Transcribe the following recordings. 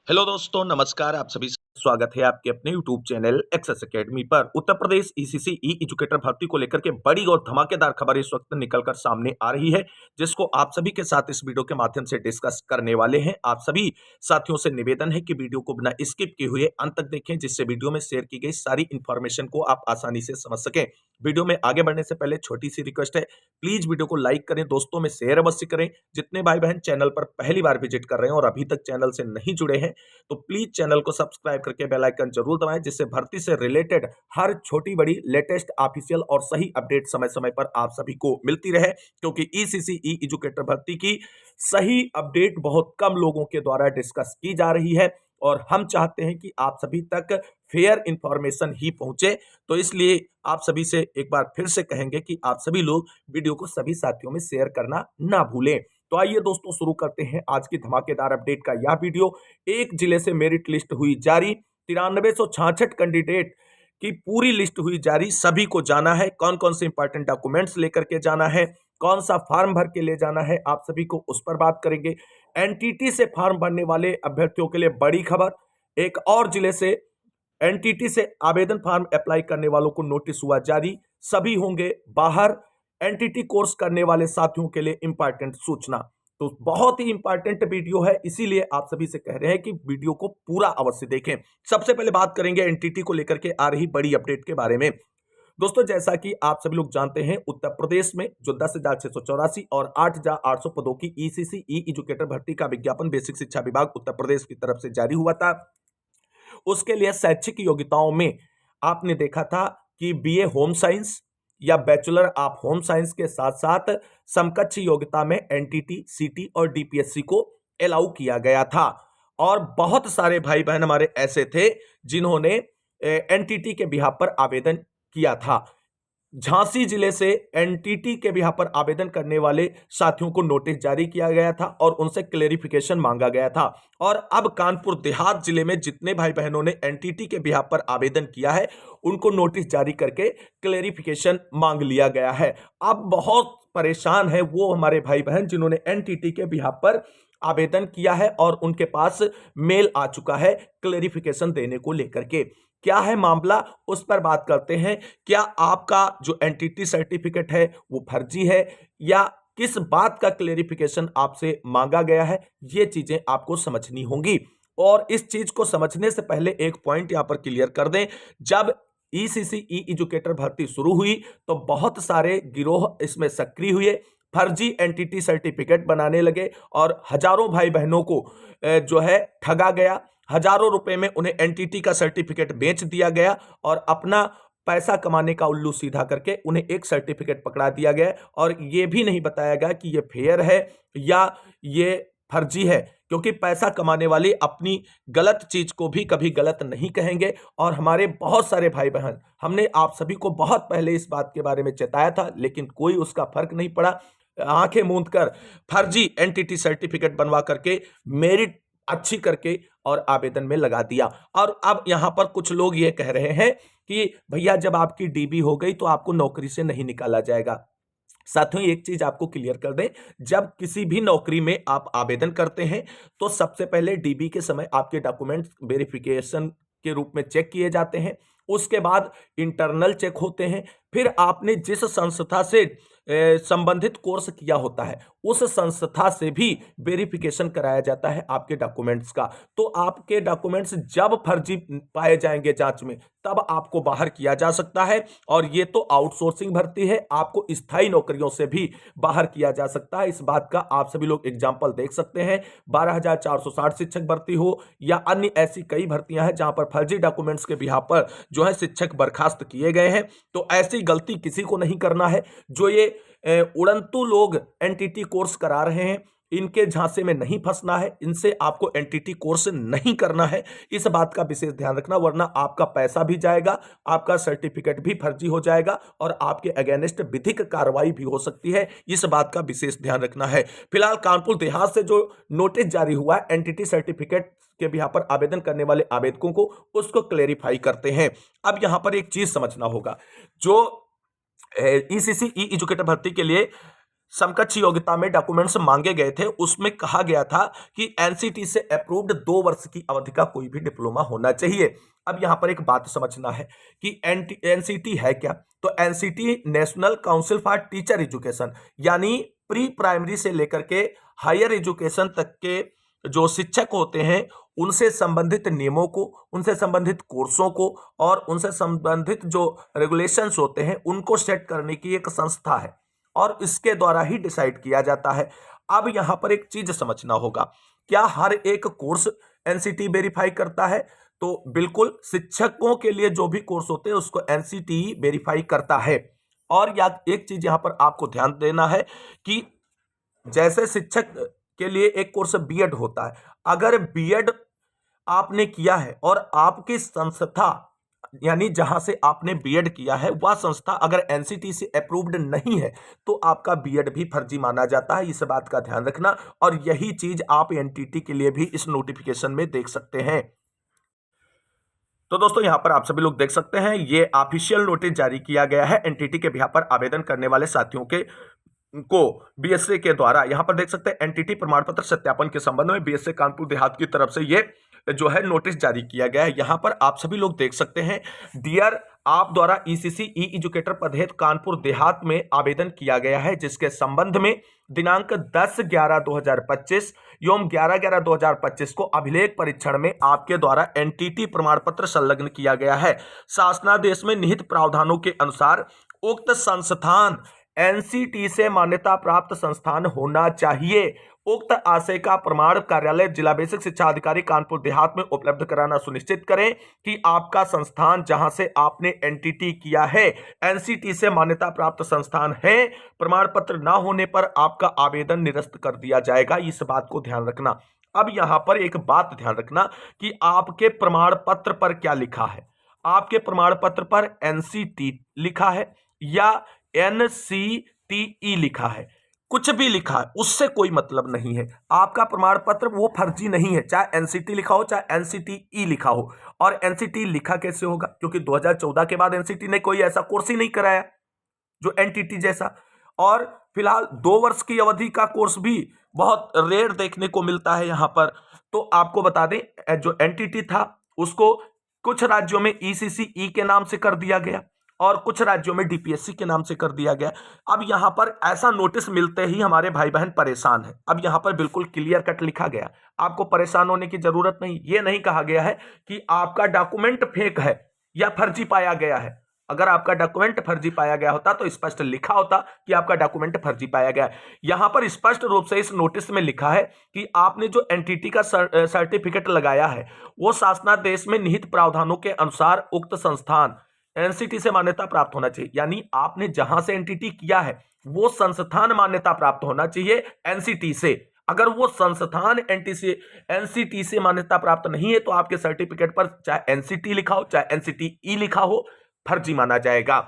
Hello दोस्तों, नमस्कार। आप सभी का स्वागत है आपके अपने यूट्यूब चैनल एक्सेस एकेडमी पर। उत्तर प्रदेश ईसीसी ई एजुकेटर भर्ती को लेकर के बड़ी और धमाकेदार खबर इस वक्त निकलकर सामने आ रही है, जिसको आप सभी के साथ इस वीडियो के माध्यम से डिस्कस करने वाले हैं। आप सभी साथियों से निवेदन है कि वीडियो को बिना स्किप किए हुए अंत तक देखें, जिससे वीडियो में शेयर की गई सारी इंफॉर्मेशन को आप आसानी से समझ सकें। वीडियो में आगे बढ़ने से पहले छोटी सी रिक्वेस्ट है, प्लीज वीडियो को लाइक करें, दोस्तों में शेयर अवश्य करें। जितने भाई बहन चैनल पर पहली बार विजिट कर रहे हैं और अभी तक चैनल से नहीं जुड़े हैं, तो प्लीज चैनल को सब्सक्राइब करके बेल आइकन जरूर दबाएं, जिससे भर्ती से रिलेटेड हर छोटी बड़ी लेटेस्ट ऑफिशियल और सही अपडेट समय समय पर आप सभी को मिलती रहे। क्योंकि ईसीसी ई एजुकेटर भर्ती की सही अपडेट बहुत कम लोगों के द्वारा डिस्कस की जा रही है और हम चाहते हैं कि आप सभी तक फेयर इंफॉर्मेशन ही पहुंचे। तो इसलिए आप सभी से एक बार फिर से कहेंगे कि आप सभी लोग वीडियो को सभी साथियों में शेयर करना ना भूलें। तो आइए दोस्तों, शुरू करते हैं आज की धमाकेदार अपडेट का यह वीडियो। एक जिले से मेरिट लिस्ट हुई जारी, 9366 कैंडिडेट की पूरी लिस्ट हुई जारी। सभी को जाना है कौन कौन से इंपॉर्टेंट डॉक्यूमेंट्स लेकर के जाना है, कौन सा फॉर्म भर के ले जाना है, आप सभी को उस पर बात करेंगे। एनटीटी से फॉर्म भरने वाले अभ्यर्थियों के लिए बड़ी खबर, एक और जिले से एनटीटी से आवेदन फॉर्म अप्लाई करने वालों को नोटिस हुआ जारी, सभी होंगे बाहर। एनटीटी कोर्स करने वाले साथियों के लिए इंपॉर्टेंट सूचना। तो बहुत ही इंपॉर्टेंट वीडियो है, इसीलिए आप सभी से कह रहे हैं कि वीडियो को पूरा अवश्य देखें। सबसे पहले बात करेंगे एनटीटी को लेकर के आ रही बड़ी अपडेट के बारे में। दोस्तों, जैसा कि आप सभी लोग जानते हैं, उत्तर प्रदेश में जो 10,684 और 8,800 पदों की ईसीसी ई एजुकेटर भर्ती का विज्ञापन बेसिक शिक्षा विभाग उत्तर प्रदेश की तरफ से जारी हुआ था, उसके लिए शैक्षिक योग्यताओं में आपने देखा था कि बीए होम साइंस या बैचलर ऑफ होम साइंस के साथ साथ समकक्ष योग्यता में एनटीटी, सीटी और डीपीएससी को अलाउ किया गया था। और बहुत सारे भाई बहन हमारे ऐसे थे जिन्होंने एनटीटी के बिहाफ पर आवेदन किया था। झांसी जिले से एनटीटी के बिहाफ पर आवेदन करने वाले साथियों को नोटिस जारी किया गया था और उनसे क्लेरिफिकेशन मांगा गया था। और अब कानपुर देहात जिले में जितने भाई बहनों ने एनटीटी के बिहाफ पर आवेदन किया है, उनको नोटिस जारी करके क्लेरिफिकेशन मांग लिया गया है। अब बहुत परेशान है वो हमारे भाई बहन जिन्होंने एनटीटी के बिहाफ पर आवेदन किया है और उनके पास मेल आ चुका है क्लेरिफिकेशन देने को लेकर के। क्या है मामला, उस पर बात करते हैं। क्या आपका जो एनटीटी सर्टिफिकेट है वो फर्जी है या किस बात का क्लेरिफिकेशन आपसे मांगा गया है, ये चीजें आपको समझनी होंगी। और इस चीज को समझने से पहले एक पॉइंट यहां पर क्लियर कर दें, जब ईसीसी ई एजुकेटर भर्ती शुरू हुई तो बहुत सारे गिरोह इसमें सक्रिय हुए, फर्जी एनटीटी सर्टिफिकेट बनाने लगे और हजारों भाई बहनों को जो है ठगा गया। हजारों रुपए में उन्हें एनटीटी का सर्टिफिकेट बेच दिया गया और अपना पैसा कमाने का उल्लू सीधा करके उन्हें एक सर्टिफिकेट पकड़ा दिया गया और यह भी नहीं बताया गया कि यह फेयर है या ये फर्जी है। क्योंकि पैसा कमाने वाले अपनी गलत चीज को भी कभी गलत नहीं कहेंगे। और हमारे बहुत सारे भाई बहन, हमने आप सभी को बहुत पहले इस बात के बारे में चेताया था, लेकिन कोई उसका फर्क नहीं पड़ा। आंखें मूंद कर फर्जी एनटीटी सर्टिफिकेट बनवा करके मेरिट अच्छी करके और आवेदन में लगा दिया। और अब यहां पर कुछ लोग ये कह रहे हैं कि भैया जब आपकी डीबी हो गई तो आपको नौकरी से नहीं निकाला जाएगा। साथियों, एक चीज आपको क्लियर कर दें, जब किसी भी नौकरी में आप आवेदन करते हैं तो सबसे पहले डीबी के समय आपके डॉक्यूमेंट वेरिफिकेशन के रूप में चेक किए जाते हैं। उसके बाद इंटरनल चेक होते हैं। फिर आपने जिस संस्था से संबंधित कोर्स किया होता है, उस संस्था से भी वेरिफिकेशन कराया जाता है आपके डॉक्यूमेंट्स का। तो आपके डॉक्यूमेंट्स जब फर्जी पाए जाएंगे जांच में, तब आपको बाहर किया जा सकता है। और ये तो आउटसोर्सिंग भर्ती है, आपको स्थायी नौकरियों से भी बाहर किया जा सकता है। इस बात का आप सभी लोग एग्जाम्पल देख सकते हैं। 12,460 शिक्षक भर्ती हो या अन्य ऐसी कई भर्तियां हैं जहां पर फर्जी डॉक्यूमेंट्स के बिहाफ पर जो है शिक्षक बर्खास्त किए गए हैं। तो ऐसी गलती किसी को नहीं करना है। जो ये उड़ंतू लोग एनटीटी कोर्स करा रहे हैं, इनके झांसे में नहीं फंसना है। इनसे आपको एनटीटी कोर्स नहीं करना है, इस बात का विशेष ध्यान रखना, वरना आपका पैसा भी जाएगा, आपका सर्टिफिकेट भी फर्जी हो जाएगा और आपके अगेंस्ट विधिक कार्रवाई भी हो सकती है। इस बात का विशेष ध्यान रखना है। फिलहाल कानपुर देहात से जो नोटिस जारी हुआ है एनटीटी सर्टिफिकेट के बिहाफ पर आवेदन करने वाले आवेदकों को, उसको क्लेरिफाई करते हैं। अब यहां पर एक चीज समझना होगा, जो ईसीसी ई एजुकेटर भर्ती के लिए समकक्ष योग्यता में डॉक्यूमेंट्स मांगे गए थे, उसमें कहा गया था कि एनसीटी से अप्रूव्ड 2 वर्ष की अवधि का कोई भी डिप्लोमा होना चाहिए। अब यहां पर एक बात समझना है कि एनसीटी है क्या। तो NCT national council for teacher education, यानी प्री प्राइमरी से लेकर के हायर एजुकेशन तक के जो शिक्षक होते हैं उनसे संबंधित नियमों को, उनसे संबंधित कोर्सों को और उनसे संबंधित जो रेगुलेशंस होते हैं उनको सेट करने की एक संस्था है और इसके द्वारा ही डिसाइड किया जाता है। अब यहां पर एक चीज समझना होगा, क्या हर एक कोर्स एनसीटी वेरीफाई करता है? तो बिल्कुल, शिक्षकों के लिए जो भी कोर्स होते हैं उसको एनसीटी वेरीफाई करता है। और या एक चीज यहां पर आपको ध्यान देना है कि जैसे शिक्षक के लिए एक कोर्स बीएड होता है, अगर बीएड आपने किया है और आपकी संस्था यानी जहां से आपने बीएड किया है वह संस्था अगर एनसीटी से अप्रूव्ड नहीं है तो आपका बीएड भी फर्जी माना जाता है। इस बात का ध्यान रखना और यही चीज आप एनटीटी के लिए भी इस नोटिफिकेशन में देख सकते हैं। तो दोस्तों यहां पर आप सभी लोग देख सकते हैं ये ऑफिशियल नोटिस जारी किया गया है एनटीटी के बिहाफ पर आवेदन करने वाले साथियों के को बीएसए के द्वारा। यहां पर देख सकते हैं एनटीटी प्रमाण पत्र सत्यापन के संबंध में बीएसए कानपुर देहात की तरफ से ये जो है नोटिस जारी किया गया है। यहां पर आप सभी लोग देख सकते हैं, डियर आप द्वारा ईसीसी ई एजुकेटर पद हेतु कानपुर देहात में आवेदन किया गया है, जिसके संबंध में दिनांक 10/11/2025 एवं 11/11/2025 को अभिलेख परीक्षण में आपके द्वारा एनटीटी प्रमाण पत्र संलग्न किया गया है। शासनादेश में निहित प्रावधानों के अनुसार उक्त संस्थान एनसीटी से मान्यता प्राप्त संस्थान होना चाहिए। उक्त आशय का प्रमाण कार्यालय जिला बेसिक शिक्षा अधिकारी कानपुर देहात में उपलब्ध कराना सुनिश्चित करें कि आपका संस्थान जहां से आपने एनटीटी किया है एनसीटी से मान्यता प्राप्त संस्थान है। प्रमाण पत्र ना होने पर आपका आवेदन निरस्त कर दिया जाएगा। इस बात को ध्यान रखना। अब यहां पर एक बात ध्यान रखना कि आपके प्रमाण पत्र पर क्या लिखा है। आपके प्रमाण पत्र पर एनसीटी लिखा है या एनसीटीई लिखा है, कुछ भी लिखा है उससे कोई मतलब नहीं है। आपका प्रमाण पत्र वो फर्जी नहीं है, चाहे एनसीटी लिखा हो चाहे एनसीटीई लिखा हो। और एनसीटी लिखा कैसे होगा? क्योंकि 2014 के बाद एनसीटी ने कोई ऐसा कोर्स ही नहीं कराया जो एनटीटी जैसा। और फिलहाल 2 वर्ष की अवधि का कोर्स भी बहुत रेयर देखने को मिलता है यहां पर। तो आपको बता दें, जो एनटीटी था उसको कुछ राज्यों में ईसीसी के नाम से कर दिया गया और कुछ राज्यों में डीपीएससी के नाम से कर दिया गया। अब यहां पर ऐसा नोटिस मिलते ही हमारे भाई बहन परेशान हैं। अब यहां पर बिल्कुल क्लियर कट लिखा गया, आपको परेशान होने की जरूरत नहीं। यह नहीं कहा गया है कि आपका डॉक्यूमेंट फेक है या फर्जी पाया गया है। अगर आपका डॉक्यूमेंट फर्जी पाया गया होता तो स्पष्ट लिखा होता कि आपका डॉक्यूमेंट फर्जी पाया गया है। यहां पर स्पष्ट रूप से इस नोटिस में लिखा है कि आपने जो एनटीटी का सर्टिफिकेट लगाया है वो शासनादेश में निहित प्रावधानों के अनुसार उक्त संस्थान एनसीटी से मान्यता प्राप्त होना चाहिए। यानी आपने जहां से एनटीटी किया है वो संस्थान मान्यता प्राप्त होना चाहिए एनसीटी से। अगर वो संस्थान एनसीटी से मान्यता प्राप्त नहीं है तो आपके सर्टिफिकेट पर चाहे एनसीटी लिखा हो चाहे एनसीटीई लिखा हो, फर्जी माना जाएगा।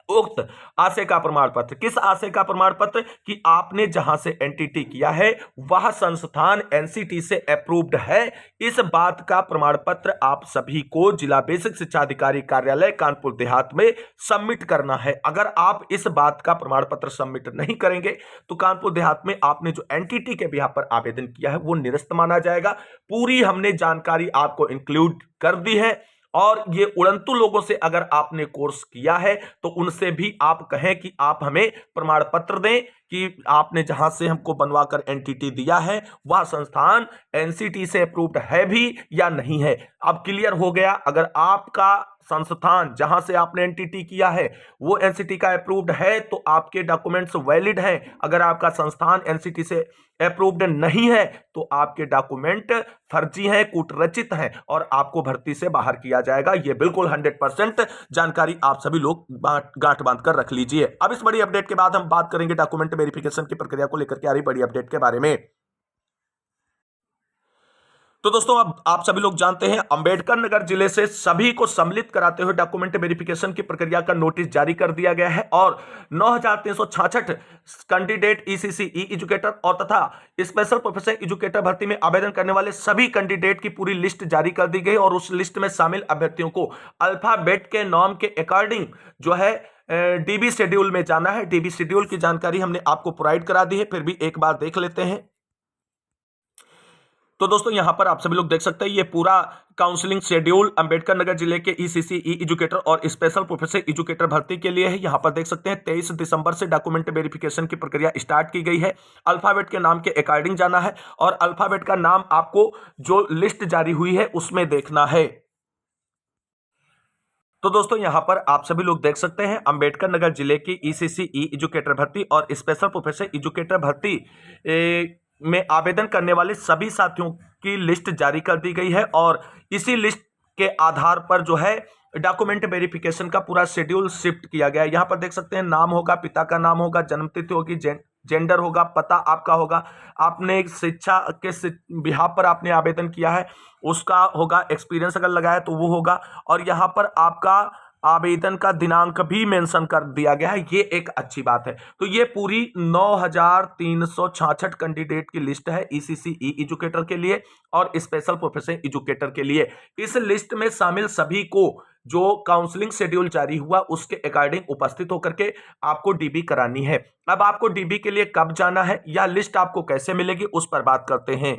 उक्त आशय का प्रमाण पत्र, किस आशय का प्रमाण पत्र? कि आपने जहां से एनटीटी किया है वह संस्थान एनसीटी से अप्रूव्ड है। इस बात का प्रमाण पत्र आप सभी को जिला बेसिक शिक्षा अधिकारी कार्यालय कानपुर देहात में सबमिट करना है। अगर आप इस बात का प्रमाण पत्र सबमिट नहीं करेंगे तो कानपुर देहात में आपने जो एनटीटी के बिहाफ पर आवेदन किया है वो निरस्त माना जाएगा। पूरी हमने जानकारी आपको इंक्लूड कर दी है। और ये उड़ंतु लोगों से अगर आपने कोर्स किया है तो उनसे भी आप कहें कि आप हमें प्रमाण पत्र दें कि आपने जहां से हमको बनवाकर एनटीटी दिया है वह संस्थान एनसीटी से अप्रूव्ड है भी या नहीं है। अब क्लियर हो गया, अगर आपका संस्थान जहां से आपने एनटीटी किया है वो एनसीटी का अप्रूव्ड है तो आपके डॉक्यूमेंट्स वैलिड हैं। अगर आपका संस्थान एनसीटी से अप्रूव्ड नहीं है तो आपके डॉक्यूमेंट फर्जी हैं, कूटरचित हैं और आपको भर्ती से बाहर किया जाएगा। ये बिल्कुल 100% जानकारी आप सभी लोग गांठ बांध कर रख लीजिए। अब इस बड़ी अपडेट के बाद हम बात करेंगे डॉक्यूमेंट वेरिफिकेशन की प्रक्रिया को लेकर के आ रही बड़ी अपडेट के बारे में। तो दोस्तों अब आप सभी लोग जानते हैं अंबेडकर नगर जिले से सभी को सम्मिलित कराते हुए डॉक्यूमेंट वेरिफिकेशन की प्रक्रिया का नोटिस जारी कर दिया गया है और 9366 कैंडिडेट ईसीसी ई एजुकेटर और तथा स्पेशल प्रोफेशनल एजुकेटर भर्ती में आवेदन करने वाले सभी कैंडिडेट की पूरी लिस्ट जारी कर दी गई और उस लिस्ट में शामिल अभ्यर्थियों को अल्फाबेट के नाम के अकॉर्डिंग जो है डीबी शेड्यूल में जाना है। डीबी शेड्यूल की जानकारी हमने आपको प्रोवाइड करा दी है, फिर भी एक बार देख लेते हैं। तो दोस्तों यहां पर आप सभी लोग देख सकते हैं ये पूरा काउंसलिंग शेड्यूल अंबेडकर नगर जिले के ईसीसी ई एजुकेटर और स्पेशल प्रोफेशनल एजुकेटर भर्ती के लिए है। यहां पर देख सकते हैं 23 दिसंबर से डॉक्यूमेंट वेरिफिकेशन की प्रक्रिया स्टार्ट की गई है। अल्फाबेट के नाम के अकॉर्डिंग जाना है और अल्फाबेट का नाम आपको जो लिस्ट जारी हुई है उसमें देखना है। तो दोस्तों यहां पर आप सभी लोग देख सकते हैं अंबेडकर नगर जिले की ईसीसी ई एजुकेटर भर्ती और स्पेशल प्रोफेशनल एजुकेटर भर्ती में आवेदन करने वाले सभी साथियों की लिस्ट जारी कर दी गई है और इसी लिस्ट के आधार पर जो है डॉक्यूमेंट वेरिफिकेशन का पूरा शेड्यूल शिफ्ट किया गया है। यहां पर देख सकते हैं नाम होगा, पिता का नाम होगा, जन्मतिथि होगी, जेंडर होगा, पता आपका होगा, आपने शिक्षा के बिहाफ पर आपने आवेदन किया है उसका होगा, एक्सपीरियंस अगर लगाया तो वो होगा और यहाँ पर आपका आवेदन का दिनांक भी मेंशन कर दिया गया है। ये एक अच्छी बात है। तो ये पूरी 9366 कैंडिडेट की लिस्ट है ईसीसी ई एजुकेटर के लिए और स्पेशल प्रोफेशनल एजुकेटर के लिए। इस लिस्ट में शामिल सभी को जो काउंसलिंग शेड्यूल जारी हुआ उसके अकॉर्डिंग उपस्थित होकर के आपको डीबी करानी है। अब आपको डीबी के लिए कब जाना है या लिस्ट आपको कैसे मिलेगी उस पर बात करते हैं।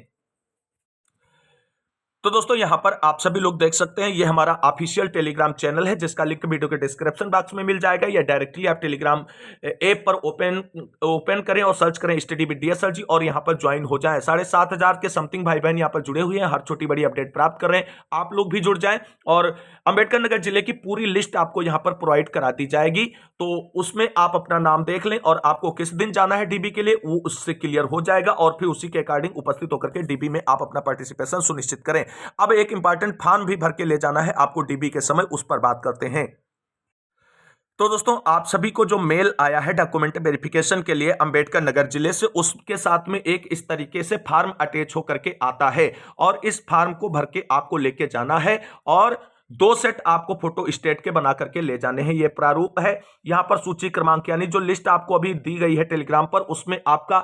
तो दोस्तों यहां पर आप सभी लोग देख सकते हैं ये हमारा ऑफिशियल टेलीग्राम चैनल है जिसका लिंक वीडियो के डिस्क्रिप्शन बॉक्स में मिल जाएगा या डायरेक्टली आप टेलीग्राम ऐप पर ओपन करें और सर्च करें स्टडी विद डीएसआर जी और यहां पर ज्वाइन हो जाएं। 7,500 के समथिंग भाई बहन यहां पर जुड़े हुए हैं, हर छोटी बड़ी अपडेट प्राप्त कर रहे हैं। आप लोग भी जुड़ जाएं और अंबेडकर नगर जिले की पूरी लिस्ट आपको यहां पर प्रोवाइड करा दी जाएगी। तो उसमें आप अपना नाम देख लें और आपको किस दिन जाना है डीबी के लिए वो उससे क्लियर हो जाएगा और फिर उसी के अकॉर्डिंग उपस्थित होकर के डीबी में आप अपना पार्टिसिपेशन सुनिश्चित करें। अब एक इंपॉर्टेंट फॉर्म भी भर के ले जाना है आपको डीबी के समय, उस पर बात करते हैं। तो दोस्तों आप सभी को जो मेल आया है डॉक्यूमेंट वेरिफिकेशन के लिए अंबेडकर नगर जिले से, उसके साथ में एक इस तरीके से फॉर्म अटैच होकर के आता है और इस फॉर्म को भर के आपको लेके जाना है और 2 सेट आपको फोटो स्टेट के बना करके ले जाने हैं। ये प्रारूप है। यहां पर सूची क्रमांक यानी जो लिस्ट आपको अभी दी गई है टेलीग्राम पर उसमें आपका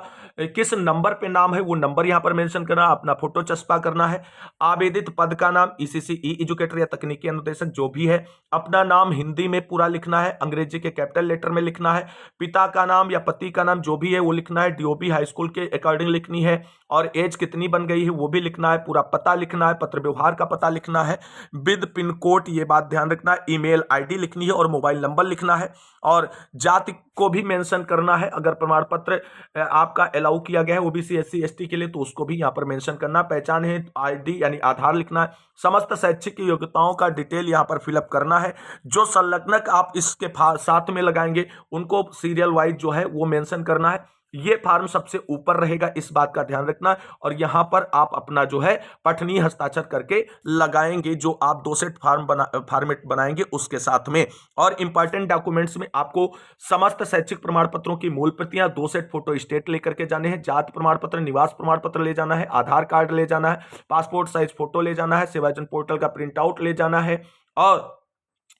किस नंबर पे नाम है वो नंबर यहां पर मेंशन करना, अपना फोटो चस्पा करना है, आवेदित पद का नाम ईसीसी ई एजुकेटर या तकनीकी अनुदेशक जो भी है, अपना नाम हिंदी में पूरा लिखना है, अंग्रेजी के कैपिटल लेटर में लिखना है, पिता का नाम या पति का नाम जो भी है वो लिखना है, डीओपी हाई स्कूल के अकॉर्डिंग लिखनी है और एज कितनी बन गई है वो भी लिखना है, पूरा पता लिखना है, पत्र व्यवहार का पता लिखना है, विद पिन कोड, ये बात ध्यान रखना है, ईमेल आईडी लिखनी है और मोबाइल नंबर लिखना है और जाति को भी मेंशन करना है। अगर प्रमाण पत्र आपका अलाउ किया गया है ओबीसी एससी एसटी के लिए तो उसको भी यहां पर मेंशन करना है। पहचान है आईडी यानी आधार लिखना है। समस्त शैक्षिक योग्यताओं का डिटेल यहां पर फिलअप करना है। जो संलग्नक आप इसके साथ में लगाएंगे उनको सीरियल वाइज जो है वो मेंशन करना है। ये फार्म सबसे ऊपर रहेगा, इस बात का ध्यान रखना है और यहां पर आप अपना जो है पठनीय हस्ताक्षर करके लगाएंगे जो आप 2 सेट फॉर्मेट बनाएंगे उसके साथ में। और इंपॉर्टेंट डॉक्यूमेंट्स में आपको समस्त शैक्षिक प्रमाण पत्रों की मूल प्रतियां, 2 सेट फोटो स्टेट लेकर के जाने हैं, जाति प्रमाण पत्र, निवास प्रमाण पत्र ले जाना है, आधार कार्ड ले जाना है, पासपोर्ट साइज फोटो ले जाना है, सेवाजन पोर्टल का प्रिंट आउट ले जाना है और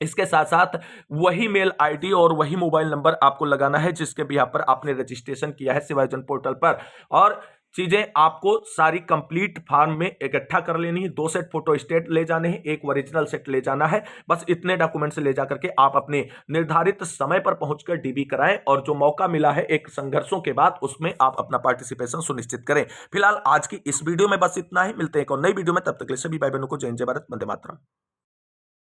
इसके साथ साथ वही मेल आईडी और वही मोबाइल नंबर आपको लगाना है जिसके बिहाफ पर आपने रजिस्ट्रेशन किया है सेवाजन पोर्टल पर। और चीजें आपको सारी कंप्लीट फॉर्म में इकट्ठा कर लेनी है। 2 सेट फोटो स्टेट ले जाने हैं, एक ओरिजिनल सेट ले जाना है। बस इतने डॉक्यूमेंट्स ले जाकर के आप अपने निर्धारित समय पर पहुंचकर डीबी कराएं और जो मौका मिला है एक संघर्षों के बाद उसमें आप अपना पार्टिसिपेशन सुनिश्चित करें। फिलहाल आज की इस वीडियो में बस इतना ही। मिलते हैं एक और नई वीडियो में, तब तक के लिए सभी भाई बहनों को जय हिंद, जय भारत, वंदे मातरम।